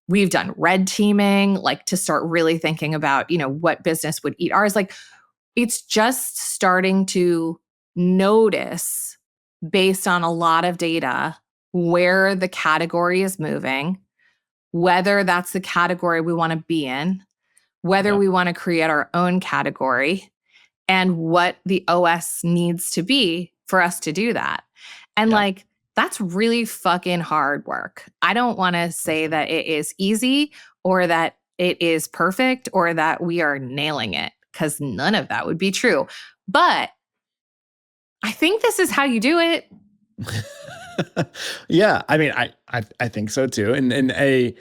We've done red teaming, like to start really thinking about, you know, what business would eat ours. Like it's just starting to notice based on a lot of data where the category is moving, whether that's the category we want to be in, whether we want to create our own category, and what the OS needs to be for us to do that. And like, that's really fucking hard work. I don't want to say that it is easy or that it is perfect or that we are nailing it, because none of that would be true. But I think this is how you do it. Yeah, I mean, I think so too. And a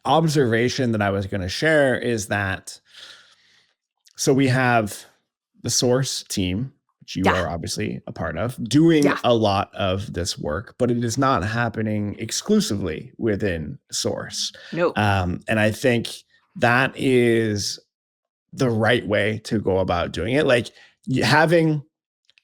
observation that I was going to share is that, so we have the source team, which you are obviously a part of, doing a lot of this work, but it is not happening exclusively within source. No. And I think that is the right way to go about doing it. Like having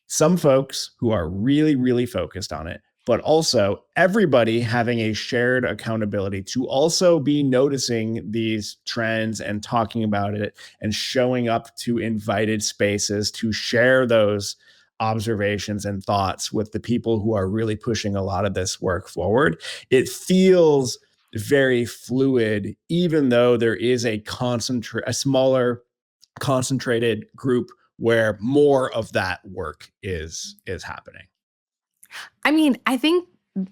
some folks who are really, really focused on it, but also everybody having a shared accountability to also be noticing these trends and talking about it and showing up to invited spaces to share those observations and thoughts with the people who are really pushing a lot of this work forward. It feels very fluid, even though there is a smaller concentrated group where more of that work is happening. I mean, I think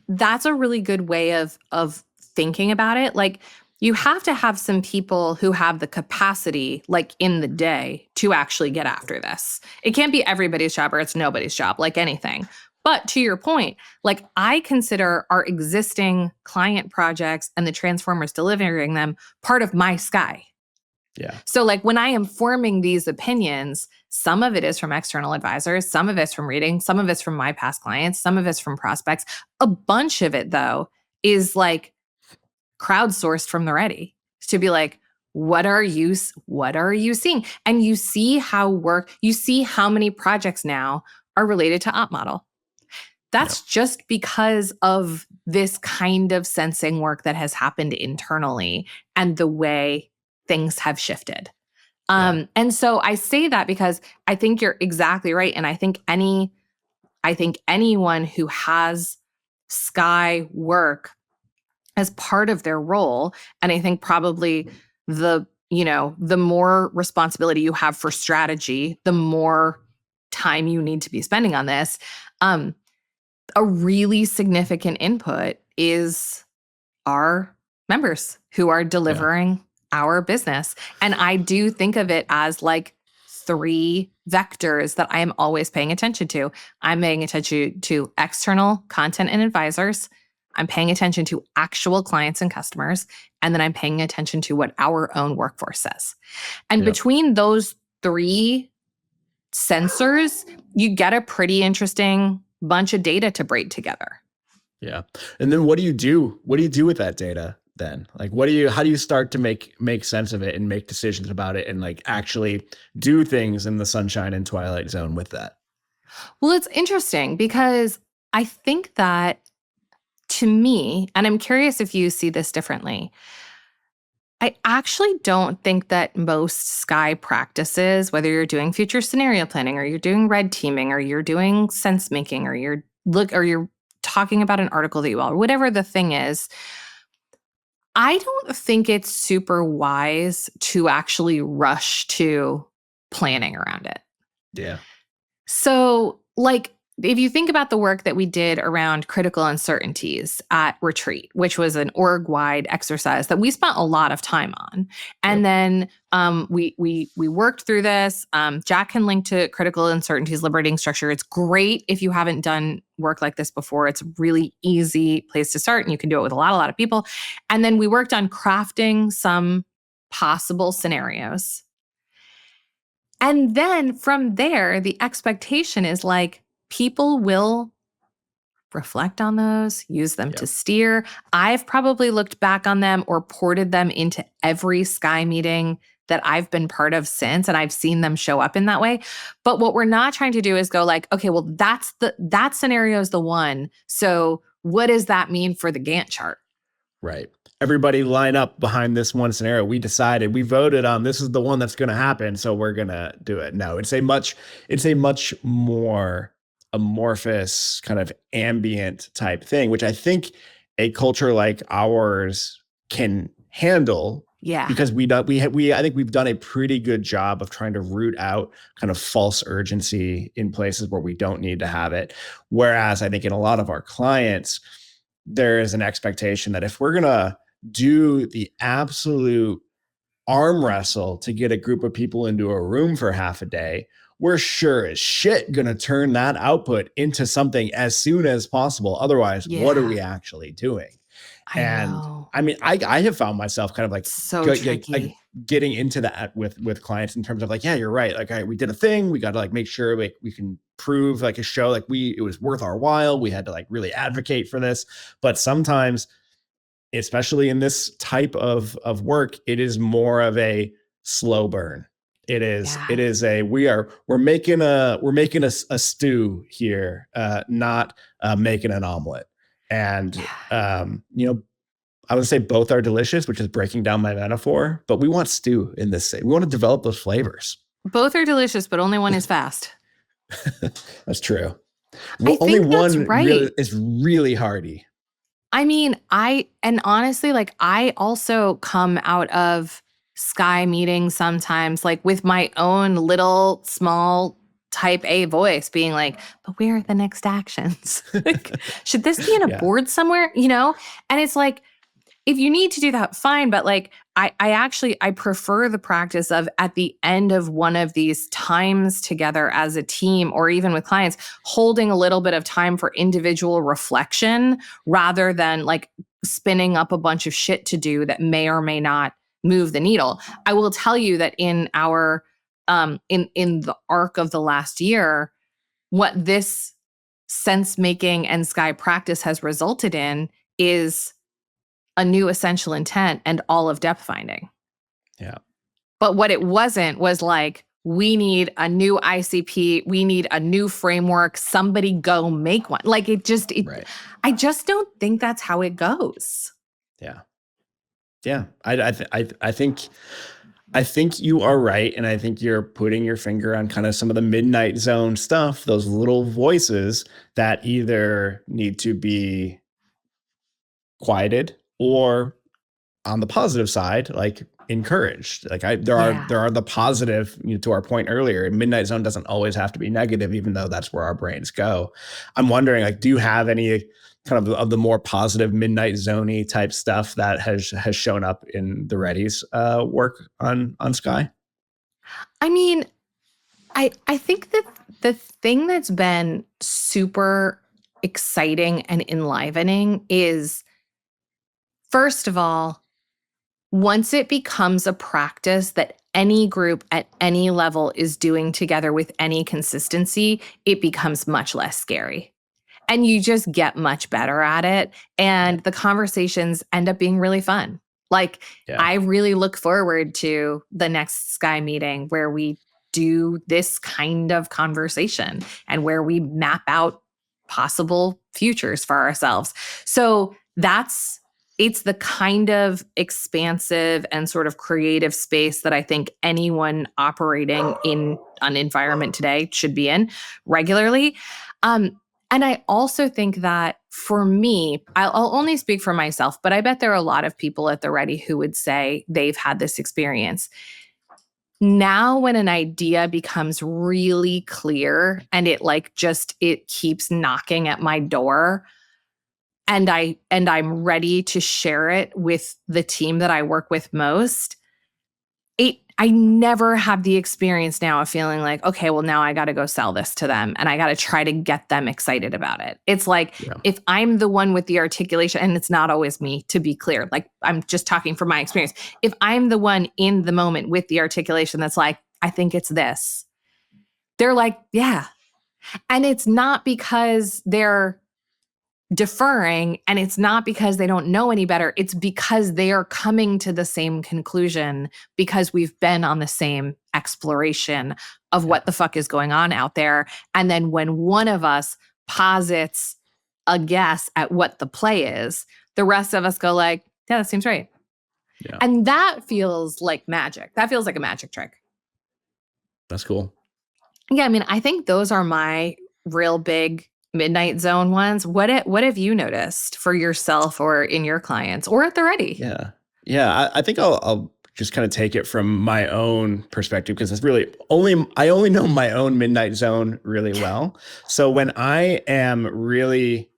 that's a really good way of thinking about it. Like you have to have some people who have the capacity, like in the day, to actually get after this. It can't be everybody's job or it's nobody's job, like anything. But to your point, like I consider our existing client projects and the transformers delivering them part of my sky. Yeah. So like when I am forming these opinions, some of it is from external advisors, some of it's from reading, some of it's from my past clients, some of it's from prospects. A bunch of it though is like crowdsourced from the ready to be like, what are you seeing? And you see how many projects now are related to op model. That's just because of this kind of sensing work that has happened internally and the way things have shifted. And so I say that because I think you're exactly right. And I think anyone who has sky work as part of their role. And I think probably the more responsibility you have for strategy, the more time you need to be spending on this. A really significant input is our members who are delivering our business. And I do think of it as like 3 vectors that I am always paying attention to. I'm paying attention to external content and advisors. I'm paying attention to actual clients and customers. And then I'm paying attention to what our own workforce says. And between those 3 sensors, you get a pretty interesting bunch of data to braid together. Yeah. And then what do you do? What do you do with that data then? Like, how do you start to make sense of it and make decisions about it and like actually do things in the Sunshine and Twilight Zone with that? Well, it's interesting because I think that, to me, and I'm curious if you see this differently, I actually don't think that most Sky practices, whether you're doing future scenario planning or you're doing red teaming or you're doing sense making or you're talking about an article that you all, or whatever the thing is, I don't think it's super wise to actually rush to planning around it. Yeah. So, like, if you think about the work that we did around critical uncertainties at Retreat, which was an org-wide exercise that we spent a lot of time on, and then we worked through this. Jack can link to Critical Uncertainties Liberating Structure. It's great if you haven't done work like this before. It's a really easy place to start, and you can do it with a lot of people. And then we worked on crafting some possible scenarios. And then from there, the expectation is like, people will reflect on those, use them to steer. I've probably looked back on them or ported them into every Sky meeting that I've been part of since, and I've seen them show up in that way. But what we're not trying to do is go like, okay, well, that scenario is the one. So what does that mean for the Gantt chart? Right. Everybody line up behind this one scenario. We voted on this is the one that's going to happen, so we're going to do it. No, it's a much more amorphous kind of ambient type thing, which I think a culture like ours can handle. Yeah. Because I think we've done a pretty good job of trying to root out kind of false urgency in places where we don't need to have it. Whereas I think in a lot of our clients, there is an expectation that if we're going to do the absolute arm wrestle to get a group of people into a room for half a day, we're sure as shit going to turn that output into something as soon as possible. Otherwise, what are we actually doing? I mean, I have found myself kind of like tricky. Getting into that with clients in terms of like, yeah, you're right. Like, all right, we did a thing. We got to like make sure like we can prove like a show, like it was worth our while. We had to like really advocate for this. But sometimes, especially in this type of work, it is more of a slow burn. It is we're making a stew here, not making an omelet. And I would say both are delicious, which is breaking down my metaphor, but we want stew in this thing. We want to develop those flavors. Both are delicious, but only one is fast. That's true. Only one is really hearty. I mean, honestly, like, I also come out of Sky meetings sometimes, like with my own little small type A voice being like, but where are the next actions? Like, should this be in a board somewhere? And it's like, if you need to do that, fine. But like, I prefer the practice of at the end of one of these times together as a team, or even with clients, holding a little bit of time for individual reflection rather than like spinning up a bunch of shit to do that may or may not move the needle. I will tell you that in our, in the arc of the last year, what this sense making and Sky practice has resulted in is a new essential intent and all of Depthfinding. Yeah. But what it wasn't was like, we need a new ICP, we need a new framework, somebody go make one. Like right. I just don't think that's how it goes. Yeah. Yeah. I think you are right. And I think you're putting your finger on kind of some of the midnight zone stuff, those little voices that either need to be quieted or on the positive side, like encouraged. Like there are the positive, to our point earlier, Midnight Zone doesn't always have to be negative, even though that's where our brains go. I'm wondering, like, do you have any kind of the more positive Midnight Zone-y type stuff that has shown up in the Ready's work on Sky? I mean, I think that the thing that's been super exciting and enlivening is, first of all, once it becomes a practice that any group at any level is doing together with any consistency, it becomes much less scary. And you just get much better at it. And the conversations end up being really fun. Like, I really look forward to the next Sky meeting where we do this kind of conversation and where we map out possible futures for ourselves. So it's the kind of expansive and sort of creative space that I think anyone operating in an environment today should be in regularly. And I also think that for me, I'll only speak for myself, but I bet there are a lot of people at the Ready who would say they've had this experience. Now, when an idea becomes really clear and it keeps knocking at my door, and I'm ready to share it with the team that I work with most, I never have the experience now of feeling like, okay, well, now I got to go sell this to them and I got to try to get them excited about it. It's like, if I'm the one with the articulation, and it's not always me, to be clear, like, I'm just talking from my experience. If I'm the one in the moment with the articulation that's like, I think it's this, they're like, yeah. And it's not because they're deferring, and it's not because they don't know any better. It's because they are coming to the same conclusion because we've been on the same exploration of what the fuck is going on out there. And then when one of us posits a guess at what the play is, the rest of us go like, yeah, that seems right. Yeah. And that feels like magic. That feels like a magic trick. That's cool. Yeah, I mean, I think those are my real big Midnight Zone ones. What have you noticed for yourself or in your clients or at the Ready? Yeah. I think I'll just kind of take it from my own perspective, because it's really I only know my own Midnight Zone really well. So when I am really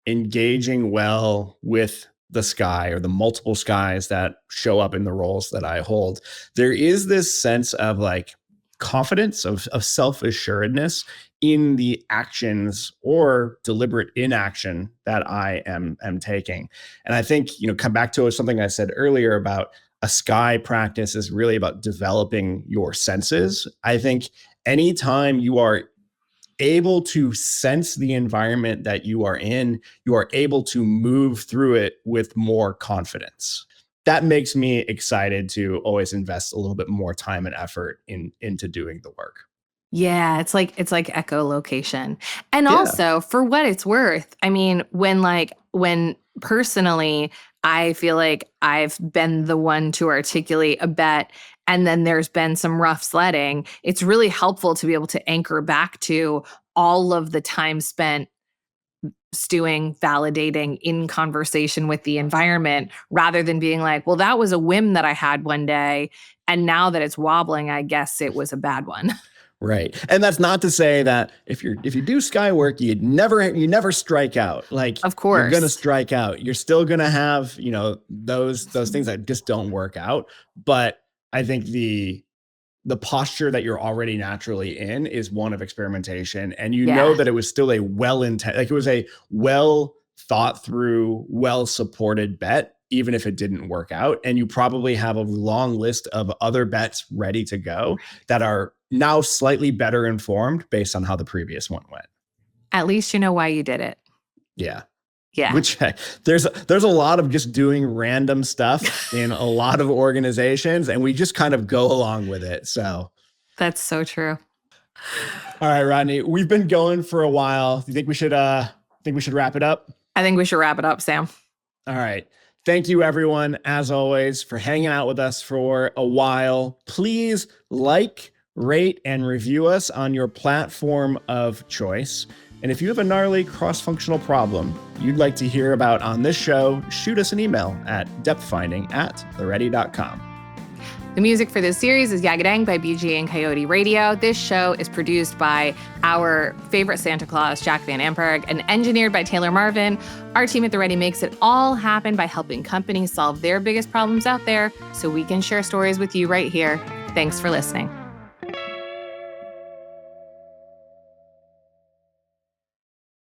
engaging well with the sky or the multiple skies that show up in the roles that I hold, there is this sense of like confidence, of self-assuredness in the actions or deliberate inaction that I am taking. And I think, come back to something I said earlier about a sky practice is really about developing your senses. I think anytime you are able to sense the environment that you are in, you are able to move through it with more confidence. That makes me excited to always invest a little bit more time and effort into doing the work. Yeah, it's like echolocation. And also, for what it's worth, I mean, when personally I feel like I've been the one to articulate a bet and then there's been some rough sledding, it's really helpful to be able to anchor back to all of the time spent stewing, validating, in conversation with the environment, rather than being like, well, that was a whim that I had one day, and now that it's wobbling, I guess it was a bad one. Right. And that's not to say that if you do sky work, you never strike out. Like, of course, you're going to strike out. You're still going to have, those things that just don't work out. But I think the posture that you're already naturally in is one of experimentation. And know that it was still a it was a well thought through, well supported bet, even if it didn't work out. And you probably have a long list of other bets ready to go that are now slightly better informed based on how the previous one went. At least you know why you did it. Yeah. Yeah. Which there's a lot of just doing random stuff in a lot of organizations, and we just kind of go along with it. So that's so true. All right, Rodney, we've been going for a while. Do you think we should wrap it up? I think we should wrap it up, Sam. All right. Thank you, everyone, as always, for hanging out with us for a while. Please like, rate, and review us on your platform of choice. And if you have a gnarly cross-functional problem you'd like to hear about on this show, shoot us an email at depthfinding@theready.com. The music for this series is Yagadang by BG and Coyote Radio. This show is produced by our favorite Santa Claus, Jack Van Amberg, and engineered by Taylor Marvin. Our team at The Ready makes it all happen by helping companies solve their biggest problems out there so we can share stories with you right here. Thanks for listening.